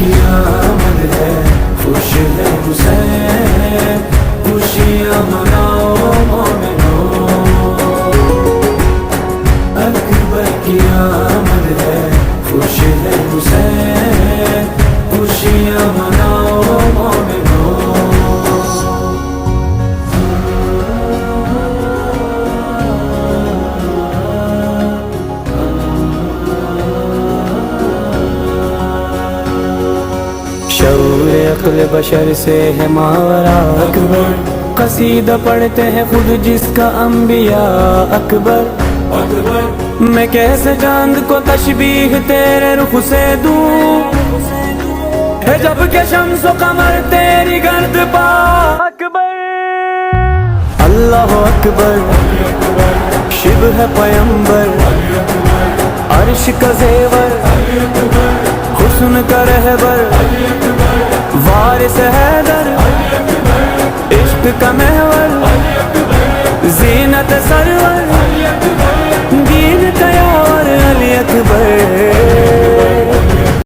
کی آمد ہے، خوش ہے حسین، خوشیاں مناؤ مومنو، اکبر کی آمد ہے، خوش ہے حسین، خوشیاں مناؤ مومنو۔ شعور عقل بشر سے ہے ماورا اکبر، قصیدہ پڑھتے ہیں خود جس کا انبیاء اکبر۔ میں کیسے چاند کو تشبیہ تیرے رخ سے دوں، ہے جب کہ شمس و قمر تیری گرد پا اکبر۔ اللہ اکبر، شب ہے پیمبر، عرش کا زیور، حسن کا رہبر، وارث حیدر، عشق کا محور،